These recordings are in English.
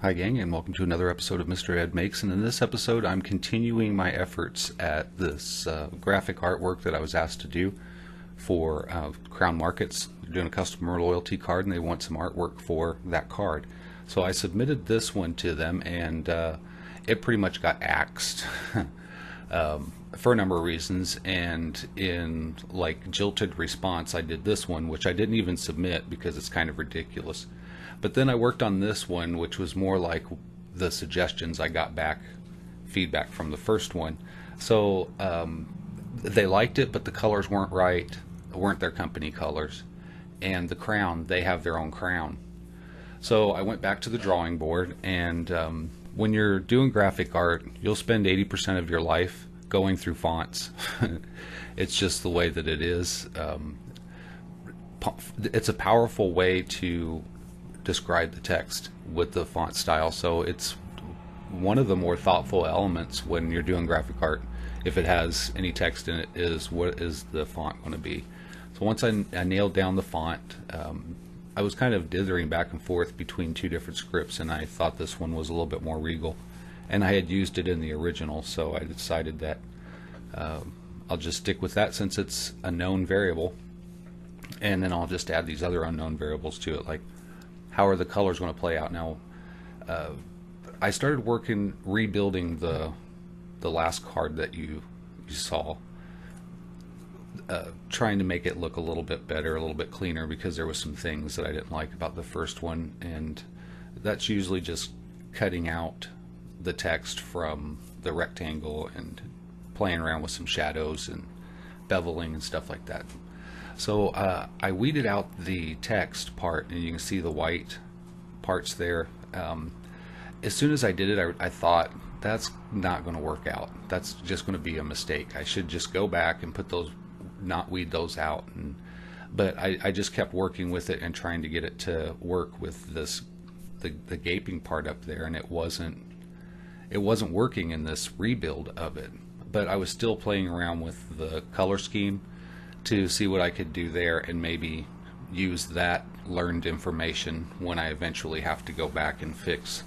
Hi gang, and welcome to another episode of Mr. Ed Makes, and in this episode I'm continuing my efforts at this graphic artwork that I was asked to do for Crown Markets. They're doing a customer loyalty card and they want some artwork for that card. So I submitted this one to them, and it pretty much got axed for a number of reasons, and in like jilted response I did this one, which I didn't even submit because it's kind of ridiculous. But then I worked on this one, which was more like the suggestions I got back, feedback from the first one. So they liked it, but the colors weren't right, weren't their company colors. And the crown, they have their own crown. So I went back to the drawing board, and when you're doing graphic art, you'll spend 80% of your life going through fonts. It's just the way that it is. It's a powerful way to describe the text with the font style, so it's one of the more thoughtful elements when you're doing graphic art. If it has any text in it, is what is the font going to be. So once I nailed down the font, I was kind of dithering back and forth between two different scripts, and I thought this one was a little bit more regal, and I had used it in the original, so I decided that I'll just stick with that since it's a known variable, and then I'll just add these other unknown variables to it, like how are the colors going to play out. Now I started rebuilding the last card that you saw, trying to make it look a little bit better, a little bit cleaner, because there was some things that I didn't like about the first one, and that's usually just cutting out the text from the rectangle and playing around with some shadows and beveling and stuff like that. So I weeded out the text part, and you can see the white parts there. As soon as I did it, I thought that's not going to work out. That's just going to be a mistake. I should just go back and put those, not weed those out. But I just kept working with it and trying to get it to work with this, the gaping part up there, and it wasn't working in this rebuild of it. But I was still playing around with the color scheme to see what I could do there, and maybe use that learned information when I eventually have to go back and fix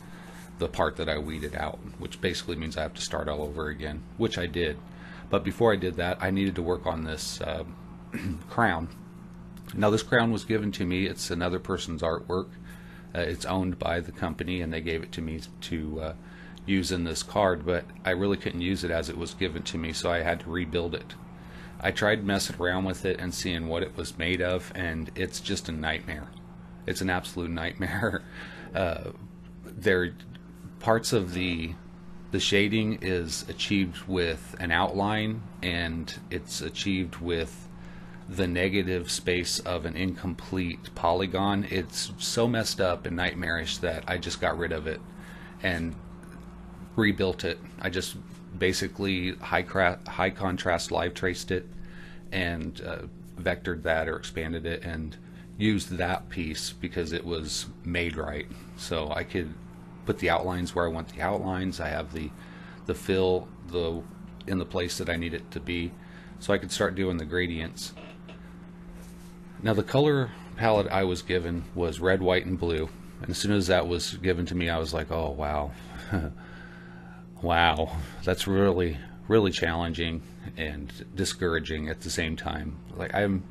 the part that I weeded out, which basically means I have to start all over again, which I did. But before I did that, I needed to work on this crown. Now this crown was given to me. It's another person's artwork. It's owned by the company, and they gave it to me to use in this card, but I really couldn't use it as it was given to me, so I had to rebuild it. I tried messing around with it and seeing what it was made of, and it's just a nightmare. It's an absolute nightmare. There, parts of the shading is achieved with an outline, and it's achieved with the negative space of an incomplete polygon. It's so messed up and nightmarish that I just got rid of it and rebuilt it. I just basically high contrast live traced it and vectored that or expanded it and used that piece because it was made right. So I could put the outlines where I want the outlines. I have the fill in the place that I need it to be, so I could start doing the gradients. Now the color palette I was given was red, white, and blue, and as soon as that was given to me, I was like, oh wow. Wow, that's really challenging and discouraging at the same time. Like I'm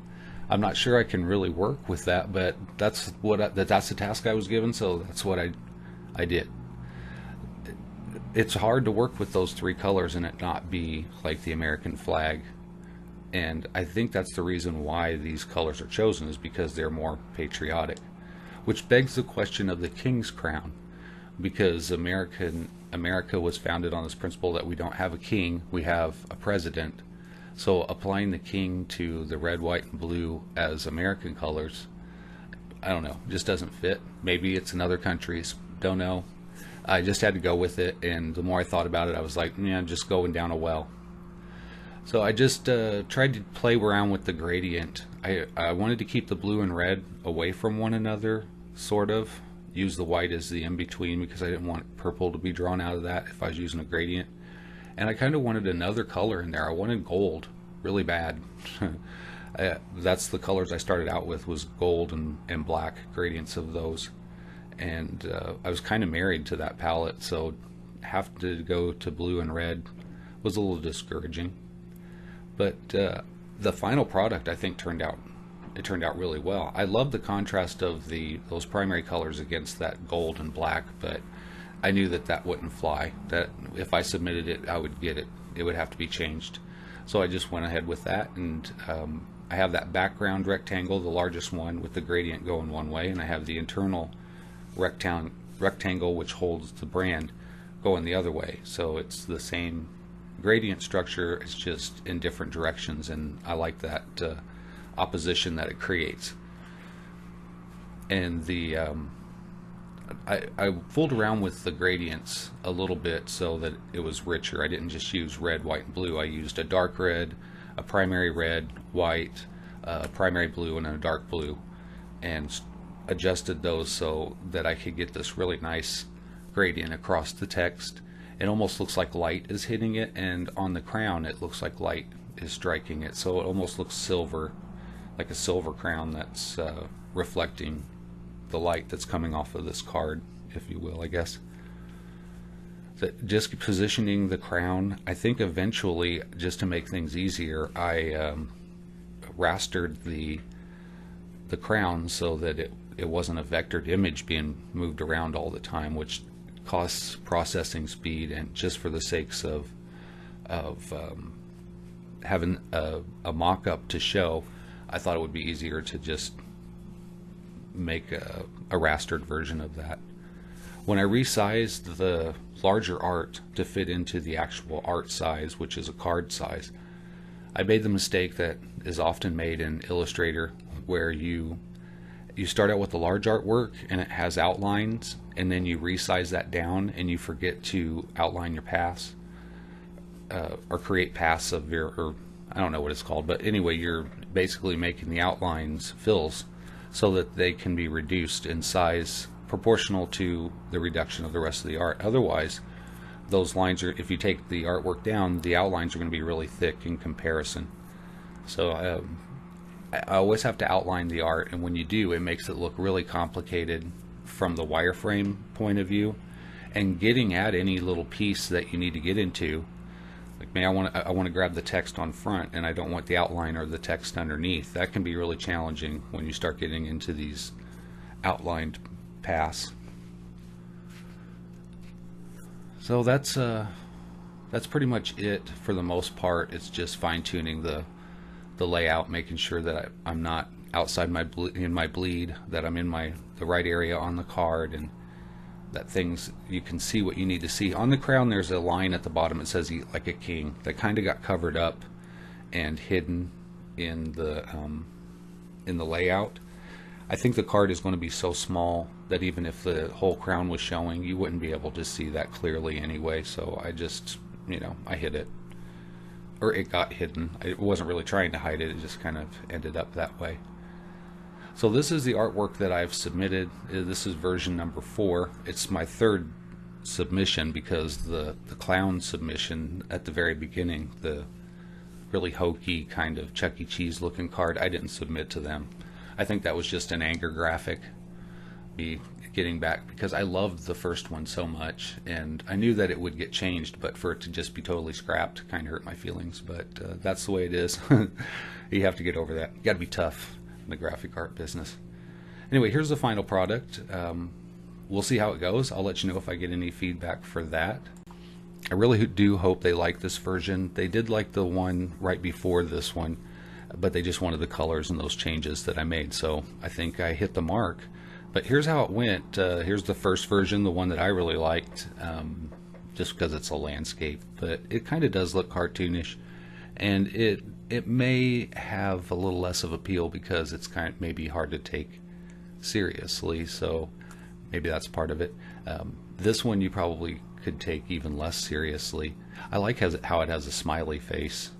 not sure I can really work with that, but that's the task I was given, so that's what I did. It's hard to work with those three colors and it not be like the American flag, and I think that's the reason why these colors are chosen, is because they're more patriotic, which begs the question of the king's crown, because America was founded on this principle that we don't have a king, we have a president. So applying the king to the red, white, and blue as American colors, I don't know, just doesn't fit. Maybe it's in other countries, don't know. I just had to go with it, and the more I thought about it, I was like, yeah, I'm just going down a well. So I just tried to play around with the gradient. I wanted to keep the blue and red away from one another, sort of. Use the white as the in-between because I didn't want purple to be drawn out of that if I was using a gradient. And I kind of wanted another color in there. I wanted gold really bad. That's the colors I started out with, was gold and black gradients of those. and I was kind of married to that palette, so have to go to blue and red was a little discouraging. But the final product, I think, turned out really well. I love the contrast of those primary colors against that gold and black, but I knew that wouldn't fly. That if I submitted it, I would get it. It would have to be changed. So I just went ahead with that, and I have that background rectangle, the largest one, with the gradient going one way, and I have the internal rectangle, which holds the brand, going the other way. So it's the same gradient structure, it's just in different directions, and I like that opposition that it creates. And I fooled around with the gradients a little bit so that it was richer. I didn't just use red, white, and blue. I used a dark red, a primary red, white, a primary blue, and a dark blue, and adjusted those so that I could get this really nice gradient across the text. It almost looks like light is hitting it, and on the crown it looks like light is striking it, so it almost looks silver, like a silver crown that's reflecting the light that's coming off of this card, if you will, I guess. So just positioning the crown, I think eventually, just to make things easier, I rastered the crown so that it wasn't a vectored image being moved around all the time, which costs processing speed, and just for the sakes of having a mock-up to show, I thought it would be easier to just make a rastered version of that. When I resized the larger art to fit into the actual art size, which is a card size, I made the mistake that is often made in Illustrator, where you start out with the large artwork and it has outlines, and then you resize that down and you forget to outline your paths, or create paths of or I don't know what it's called, but anyway, you're basically making the outlines fills so that they can be reduced in size proportional to the reduction of the rest of the art. Otherwise, those lines are, if you take the artwork down, the outlines are going to be really thick in comparison. So I always have to outline the art, and when you do, it makes it look really complicated from the wireframe point of view, and getting at any little piece that you need to get into. Like, I want to grab the text on front, and I don't want the outline or the text underneath. That can be really challenging when you start getting into these outlined paths. So that's pretty much it for the most part. It's just fine-tuning the layout, making sure that I'm not outside my bleed, that I'm in the right area on the card, and that you can see what you need to see. On the crown, there's a line at the bottom that says "Eat like a king." That kind of got covered up and hidden in the layout. I think the card is going to be so small that even if the whole crown was showing, you wouldn't be able to see that clearly anyway. So I just, I hid it, or it got hidden. I wasn't really trying to hide it. It just kind of ended up that way. So this is the artwork that I've submitted. This is version number 4. It's my third submission, because the clown submission at the very beginning, the really hokey kind of Chuck E. Cheese looking card, I didn't submit to them. I think that was just an anger graphic, me getting back, because I loved the first one so much, and I knew that it would get changed, but for it to just be totally scrapped kind of hurt my feelings. But that's the way it is. You have to get over that. You got to be tough in the graphic art business. Anyway, here's the final product. We'll see how it goes. I'll let you know if I get any feedback for that. I really do hope they like this version. They did like the one right before this one, but they just wanted the colors and those changes that I made, so I think I hit the mark. But here's how it went. Here's the first version, the one that I really liked, just because it's a landscape, but it kind of does look cartoonish, and it may have a little less of appeal because it's kind of maybe hard to take seriously, so maybe that's part of it. This one you probably could take even less seriously. I like how it has a smiley face,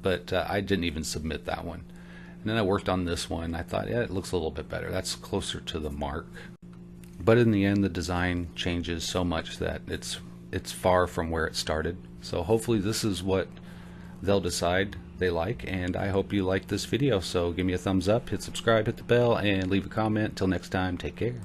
but I didn't even submit that one. And then I worked on this one. I thought, yeah, it looks a little bit better. That's closer to the mark. But in the end, the design changes so much that it's far from where it started. So hopefully this is what they'll decide they like, and I hope you like this video. So give me a thumbs up, hit subscribe, hit the bell, and leave a comment. Till next time, take care.